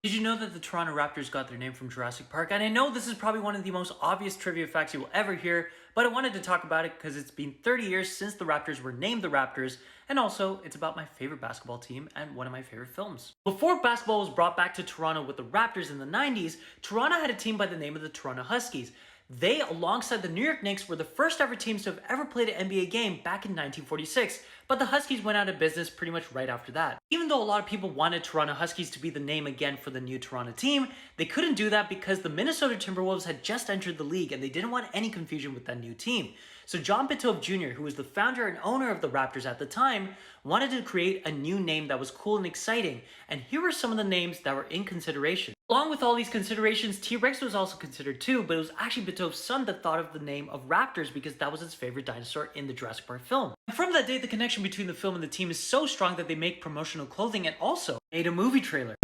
Did you know that the Toronto Raptors got their name from Jurassic Park? And I know this is probably one of the most obvious trivia facts you will ever hear, but I wanted to talk about it because it's been 30 years since the Raptors were named the Raptors, and also it's about my favorite basketball team and one of my favorite films. Before basketball was brought back to Toronto with the Raptors in the 90s, Toronto had a team by the name of the Toronto Huskies. They, alongside the New York Knicks, were the first ever teams to have ever played an NBA game back in 1946, but the Huskies went out of business pretty much right after that. Even though a lot of people wanted Toronto Huskies to be the name again for the new Toronto team, they couldn't do that because the Minnesota Timberwolves had just entered the league and they didn't want any confusion with that new team. So John Bitove Jr., who was the founder and owner of the Raptors at the time, wanted to create a new name that was cool and exciting, and here were some of the names that were in consideration. Along with all these considerations, T-Rex was also considered too, but it was actually Bitove's son that thought of the name of Raptors because that was his favorite dinosaur in the Jurassic Park film. And from that day, the connection between the film and the team is so strong that they make promotional clothing and also made a movie trailer.